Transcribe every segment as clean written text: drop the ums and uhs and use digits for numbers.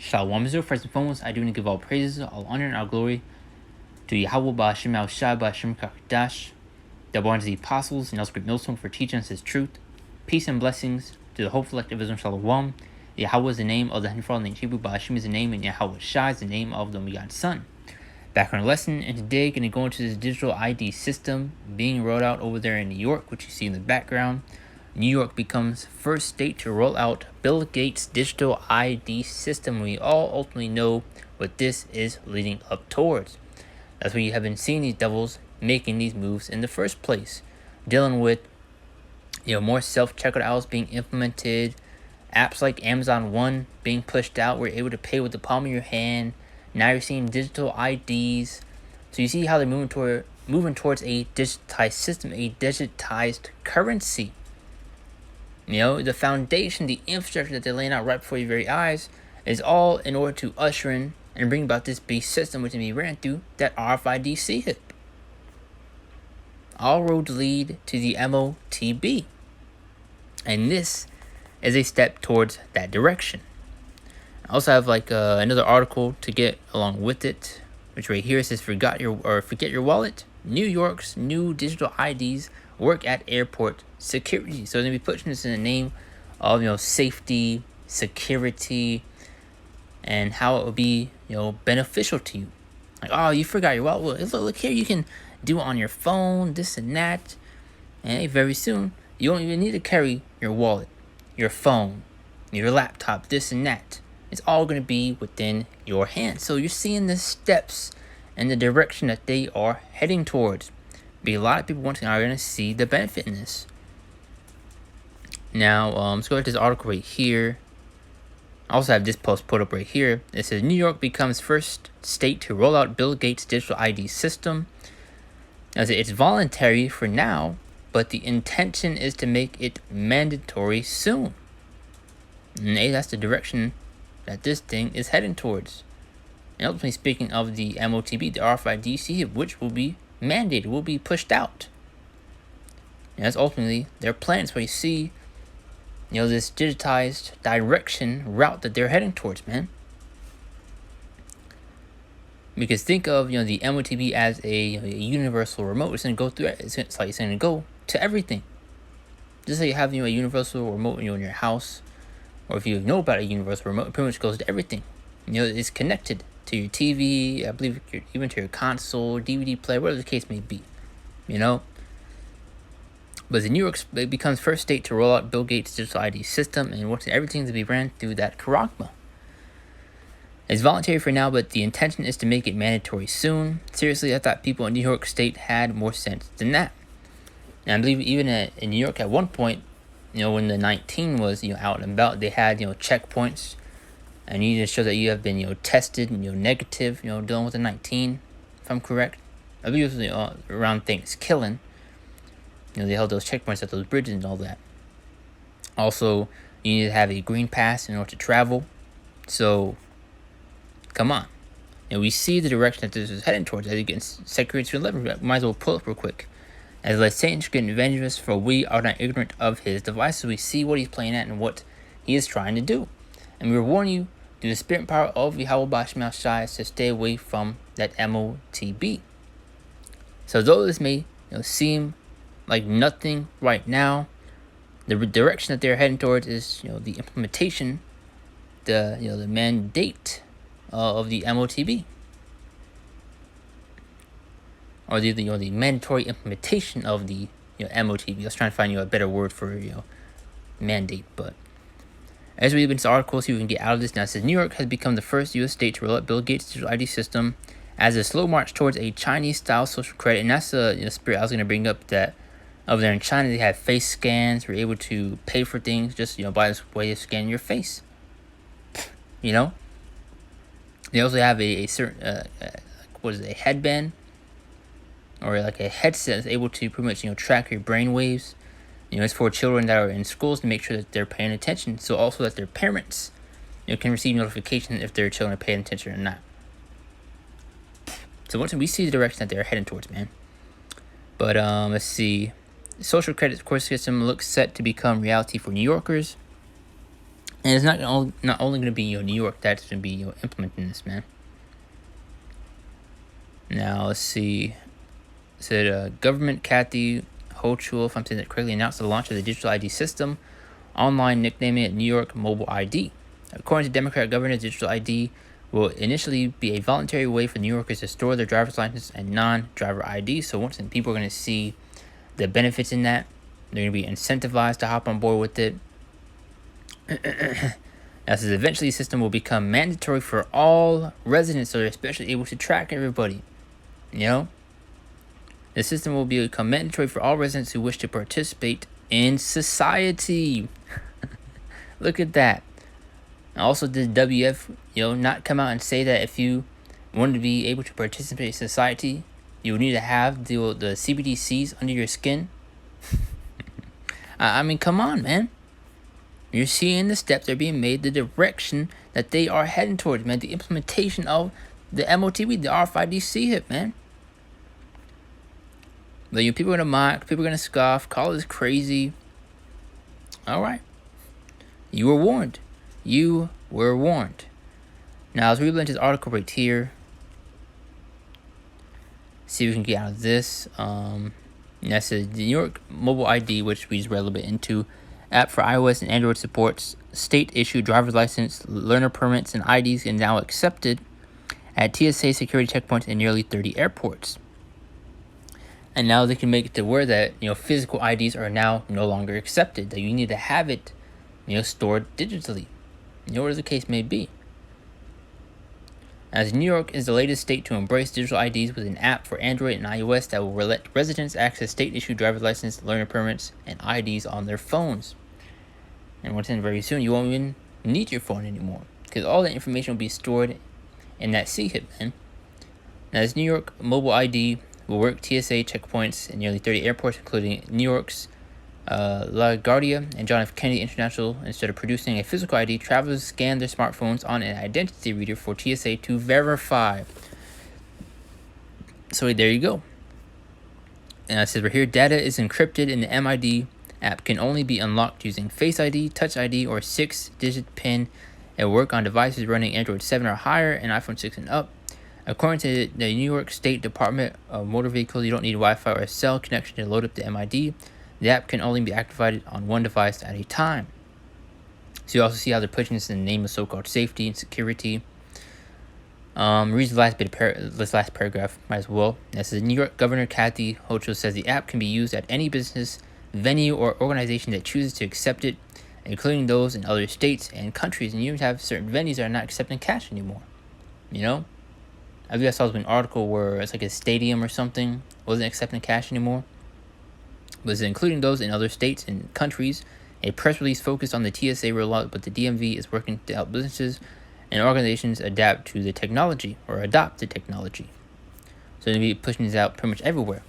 Shalom Israel. First and foremost, I do want to give all praises, all honor, and all glory to Yahweh Ba'Shem Al Shai Ba'Shem Kakdash, the born to the apostles and also great millstone for teaching us his truth. Peace and blessings to the whole collective Israel Shalom. Yahweh is the name of the Henry in Hebrew, Ba'Shem is the name, and Yahweh Shai is the name of the begotten Son. Background lesson, and today going to go into this digital ID system being rolled out over there in New York, which you see in the background. New York becomes first state to roll out Bill Gates' digital ID system. We all ultimately know what this is leading up towards. That's why you have been seeing these devils making these moves in the first place, dealing with more self-checkout aisles being implemented, apps like Amazon One being pushed out where you're able to pay with the palm of your hand. Now you're seeing digital IDs. So you see how they're moving towards a digitized system, a digitized currency. The foundation, the infrastructure that they're laying out right before your very eyes is all in order to usher in and bring about this beast system which can be ran through that RFID chip. All roads lead to the MOTB. And this is a step towards that direction. I also have another article to get along with it, which right here says forget your wallet. New York's new digital IDs work at airport security. So they're gonna be putting this in the name of safety, security, and how it will be beneficial to you. Like, oh, you forgot your wallet. Well, look here, you can do it on your phone, this and that. And hey, very soon you don't even need to carry your wallet, your phone, your laptop, this and that. It's all going to be within your hands. So you're seeing the steps and the direction that they are heading towards. But a lot of people are going to see the benefit in this. Now, let's go to this article right here. I also have this post put up right here. It says New York becomes first state to roll out Bill Gates' digital ID system. As it's voluntary for now, but the intention is to make it mandatory soon. And that's the direction that this thing is heading towards. And ultimately speaking of the MOTB, the RFID, which will be mandated, will be pushed out. And that's ultimately their plans, where you see this digitized direction route that they're heading towards, man. Because think of the MOTB as a universal remote. It's going to go through it. It's going to go to everything. Just like you have a universal remote in your house, or if you know about a universal remote, it pretty much goes to everything. It's connected to your TV, I believe, even to your console, DVD player, whatever the case may be. But the New York becomes first state to roll out Bill Gates' digital ID system, and wants everything to be ran through that charagma. It's voluntary for now, but the intention is to make it mandatory soon. Seriously, I thought people in New York State had more sense than that. And I believe even in New York at one point, when the 19 was out and about, they had checkpoints, and you need to show that you have been tested negative dealing with the 19, if I'm correct. I believe it was around Thanksgiving. They held those checkpoints at those bridges and all that. Also, you need to have a green pass in order to travel. So, come on. We see the direction that this is heading towards. As you get in 2 Corinthians 11, we might as well pull up real quick. As let Satan get advantage of us, for we are not ignorant of his devices. We see what he's playing at and what he is trying to do. And we warn you through the spirit and power of Yahweh Ba'Shem Shai to stay away from that MOTB. So though this may seem like nothing right now, the direction that they're heading towards is the implementation, the mandate of the MOTB. Or the mandatory implementation of the MOTB. I was trying to find a better word for mandate, but as we read this article, see what we can get out of this. Now it says New York has become the first U.S. state to roll out Bill Gates' digital ID system as a slow march towards a Chinese-style social credit, and that's the spirit I was going to bring up. That over there in China, they have face scans. We're able to pay for things just by this way of scanning your face. They also have a certain a headband, or like a headset that's able to pretty much track your brain waves. It's for children that are in schools to make sure that they're paying attention. So also that their parents can receive notification if their children are paying attention or not. So once we see the direction that they're heading towards, man. But let's see. The social credit score system looks set to become reality for New Yorkers. And it's not only going to be New York that's going to be implementing this, man. Now let's see. It said government Kathy Hochul, if I'm saying that correctly, announced the launch of the digital ID system, online nicknaming it New York Mobile ID. According to Democrat governor, digital ID will initially be a voluntary way for New Yorkers to store their driver's license and non-driver ID. So once again, people are going to see the benefits in that. They're going to be incentivized to hop on board with it. Now, says eventually the system will become mandatory for all residents, so they're especially able to track everybody. The system will become mandatory for all residents who wish to participate in society. Look at that. Also, did WF, not come out and say that if you wanted to be able to participate in society, you would need to have the CBDCs under your skin? I mean, come on, man. You're seeing the steps that are being made, the direction that they are heading towards, man. The implementation of the MOTB, the RFID C-HIP, man. But people are going to mock, people are going to scoff, call this crazy. All right. You were warned. You were warned. Now, let's read this article right here. See if we can get out of this. That says the New York Mobile ID, which we just read a little bit into, app for iOS and Android supports state-issued driver's license, learner permits, and IDs, and now accepted at TSA security checkpoints in nearly 30 airports. And now they can make it to where that physical IDs are now no longer accepted. That you need to have it, stored digitally, whatever the case may be. As New York is the latest state to embrace digital IDs with an app for Android and iOS that will let residents access state-issued driver's license, learner permits, and IDs on their phones. And once again, very soon, you won't even need your phone anymore because all that information will be stored in that C-HIP, man. Now, this New York Mobile ID will work TSA checkpoints in nearly 30 airports, including New York's LaGuardia and John F. Kennedy International. Instead of producing a physical ID, travelers scan their smartphones on an identity reader for TSA to verify. So there you go. And it says right here, data is encrypted in the MID app can only be unlocked using Face ID, Touch ID, or 6-digit PIN and work on devices running Android 7 or higher and iPhone 6 and up. According to the New York State Department of Motor Vehicles, you don't need Wi-Fi or a cell connection to load up the MID. The app can only be activated on one device at a time. So you also see how they're pushing this in the name of so-called safety and security. Read this last paragraph might as well. This is New York Governor Kathy Hochul says the app can be used at any business, venue, or organization that chooses to accept it, including those in other states and countries. And you even have certain venues that are not accepting cash anymore. I believe I saw an article where it's like a stadium or something wasn't accepting cash anymore. Was including those in other states and countries. A press release focused on the TSA rollout, but the DMV is working to help businesses and organizations adapt to the technology or adopt the technology. So they'll be pushing this out pretty much everywhere.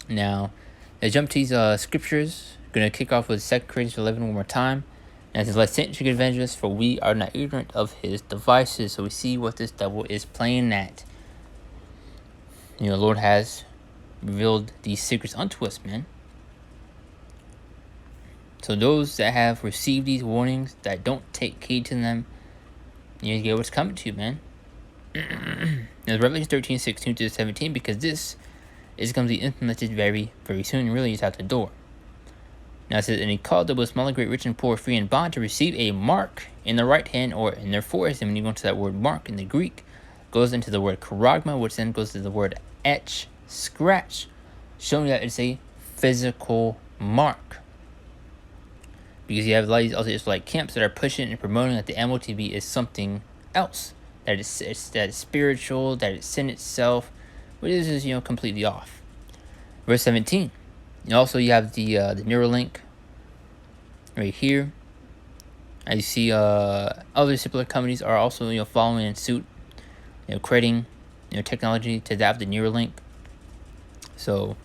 Now, let's jump to these scriptures. Going to kick off with 2 Corinthians 11 one more time. And it says, let Satan take advantage of us, for we are not ignorant of his devices. So we see what this devil is playing at. The Lord has revealed these secrets unto us, man. So those that have received these warnings, that don't take heed to them, you get what's coming to you, man. There's Revelation 13, 16 to 17, because this is going to be implemented very, very soon. Really, it's out the door. Now it says, and he called the small and great, rich and poor, free and bond, to receive a mark in their right hand or in their forehead. And when you go into that word mark in the Greek, goes into the word charagma, which then goes to the word etch, scratch, showing that it's a physical mark. Because you have a lot of these other Israelite camps that are pushing and promoting that the MOTB is something else, that it's spiritual, that it's sin itself, but this is completely off. Verse 17. And also you have the Neuralink right here. As you see, other similar companies are also following in suit, creating technology to adapt the Neuralink. So,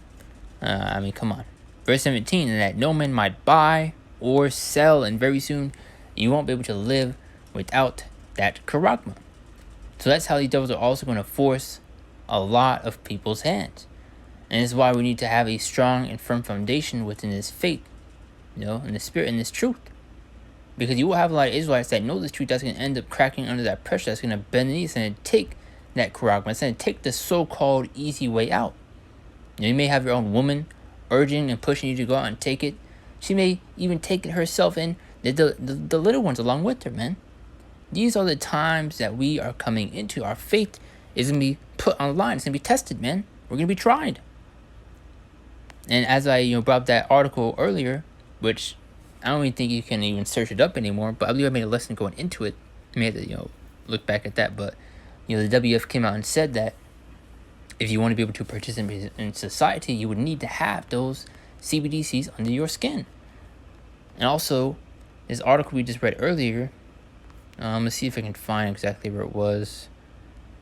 come on. Verse 17, and that no man might buy or sell, and very soon you won't be able to live without that charagma. So that's how these devils are also going to force a lot of people's hands. And this is why we need to have a strong and firm foundation within this faith, in the spirit and this truth. Because you will have a lot of Israelites that know this truth that's going to end up cracking under that pressure, that's going to bend the knee, it's going to take that charagma, it's going to take the so-called easy way out. You may have your own woman urging and pushing you to go out and take it. She may even take it herself and the little ones along with her, man. These are the times that we are coming into. Our faith is going to be put on the line. It's going to be tested, man. We're going to be tried. And as I brought up that article earlier, which I don't even think you can even search it up anymore, but I believe I made a lesson going into it. I may have to look back at that, but the WF came out and said that if you want to be able to participate in society, you would need to have those CBDCs under your skin. And also, this article we just read earlier, let's see if I can find exactly where it was.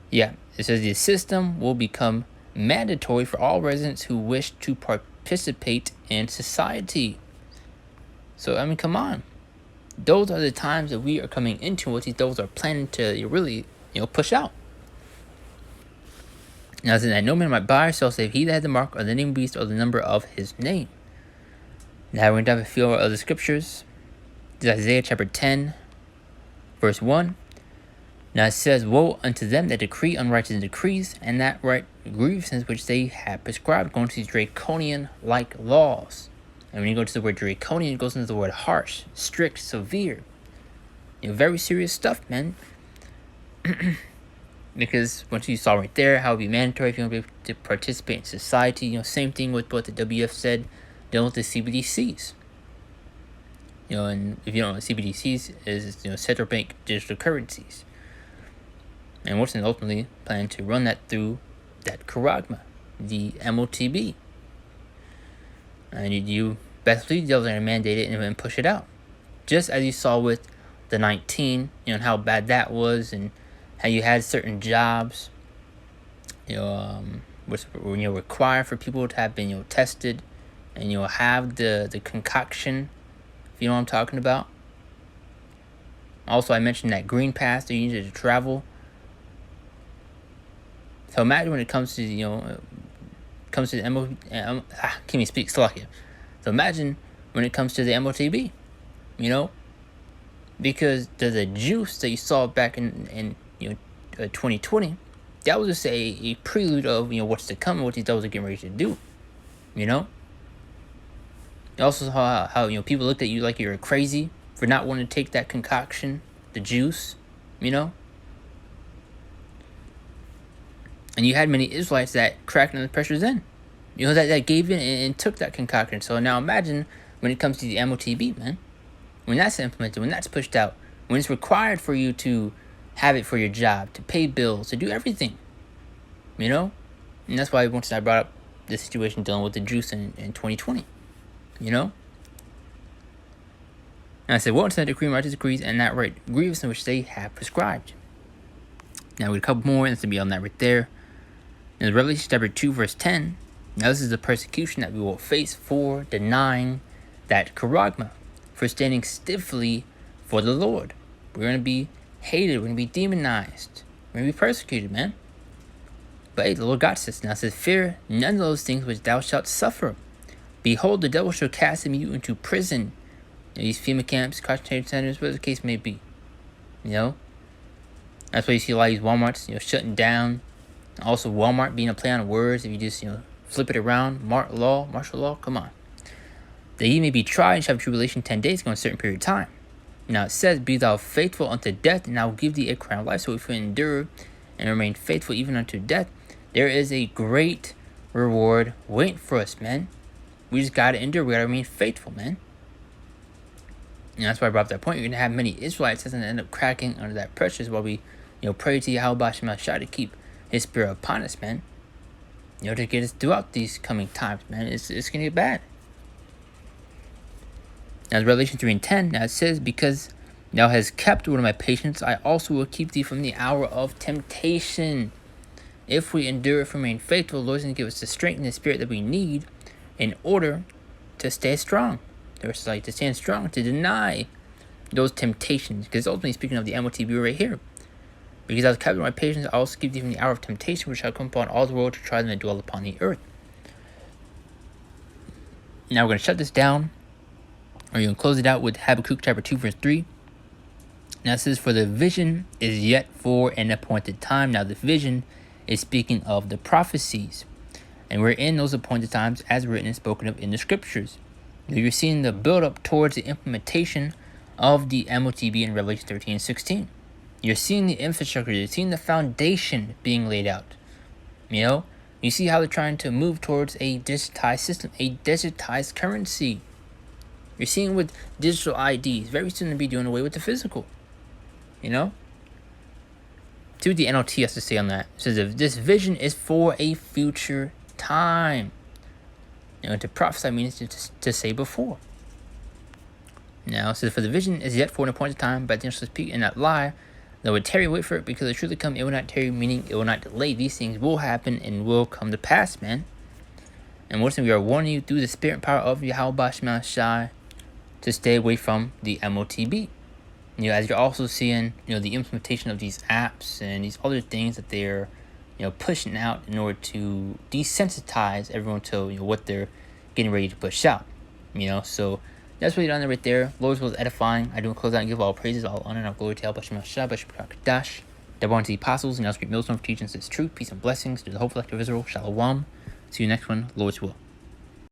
Yeah, it says the system will become mandatory for all residents who wish to participate in society. So, I mean, come on. Those are the times that we are coming into what those are planning to really, push out. Now, it says that no man might buy or sell save he that had the mark or the name of the beast or the number of his name. Now, we're going to have a few other scriptures. This is Isaiah chapter 10, verse 1. Now it says, woe unto them that decree unrighteous decrees, and that right grievances which they have prescribed, going to these draconian-like laws. And when you go to the word draconian, it goes into the word harsh, strict, severe. Very serious stuff, man. Because once you saw right there, how it would be mandatory if you want to be able to participate in society. Same thing with what the WF said, dealing with the CBDCs. And if you don't know what CBDCs is, central bank digital currencies. And Washington ultimately planned to run that through that charagma, the MOTB. And you basically they're going to mandate it and push it out. Just as you saw with the 19, and how bad that was, and how you had certain jobs, which require for people to have been tested, and have the concoction, if you know what I'm talking about. Also, I mentioned that green pass that you needed to travel. So imagine when it comes to the can we speak Slovakia? So imagine when it comes to the MOTB, because the juice that you saw back in 2020, that was just a prelude of what's to come and what these devils are getting ready to do. You also saw how people looked at you like you were crazy for not wanting to take that concoction, the juice, And you had many Israelites that cracked under the pressures in. That gave in and took that concoction. So now imagine when it comes to the MOTB, man. When that's implemented, when that's pushed out, when it's required for you to have it for your job, to pay bills, to do everything. And that's why once I brought up the situation dealing with the juice in 2020. And I said, well, instead of decreeing righteous decrees and that right grievous in which they have prescribed. Now we got a couple more, and that's going to be on that right there. In Revelation chapter 2, verse 10, now this is the persecution that we will face for denying that charagma, for standing stiffly for the Lord. We're going to be hated, we're going to be demonized, we're going to be persecuted, man. But hey, the Lord got this. Now it says, fear none of those things which thou shalt suffer. Behold, the devil shall cast you into prison. These FEMA camps, concentration centers, whatever the case may be. That's why you see a lot of these Walmarts, shutting down. Also, Walmart being a play on words. If you just, flip it around, martial law, come on. That ye may be tried and shall have tribulation 10 days, going a certain period of time. Now it says, be thou faithful unto death, and I will give thee a crown of life. So if you endure and remain faithful even unto death, there is a great reward waiting for us, man. We just got to endure. We got to remain faithful, man. And that's why I brought up that point. You're going to have many Israelites that's going to end up cracking under that pressure while we, pray to Yahweh Shema Shai to keep His Spirit upon us, man. To get us throughout these coming times, man. It's going to get bad. Now, Revelation 3 and 10, now it says, because thou hast kept the word of my patience, I also will keep thee from the hour of temptation. If we endure, if we remain faithful, the Lord is going to give us the strength and the spirit that we need in order to stay strong. There's to stand strong, to deny those temptations. Because ultimately speaking of the MOTB right here. Because I was kept with my patience, I also keep thee from the hour of temptation, which shall come upon all the world to try them that dwell upon the earth. Now we're going to shut this down. or you can close it out with Habakkuk chapter 2 verse 3. Now it says, for the vision is yet for an appointed time. Now the vision is speaking of the prophecies. And we're in those appointed times as written and spoken of in the scriptures. You're seeing the build up towards the implementation of the MOTB in Revelation 13 and 16. You're seeing the infrastructure, you're seeing the foundation being laid out. You see how they're trying to move towards a digitized system, a digitized currency. You're seeing with digital IDs, very soon to be doing away with the physical. See what the NLT has to say on that. It says, if this vision is for a future time. To prophesy means to say before. Now it says, for the vision is yet for an appointed time, but the shall speak and not lie. Though it would tarry, wait for it, because it truly come, it will not tarry, meaning it will not delay. These things will happen and will come to pass, man. And once we are warning you through the spirit and power of Yahweh Shema Shai to stay away from the MOTB. As you're also seeing, the implementation of these apps and these other things that they're, pushing out in order to desensitize everyone to, what they're getting ready to push out. So that's what you're done right there. Lord's will is edifying. I do close out and give all praises, all honor, and all glory to Yahweh Shema Shai, Dash, Deborah to the apostles, and now speak millstone for teachings. It's truth, peace, and blessings to the whole collective of Israel. Shalom. See you next one. Lord's will.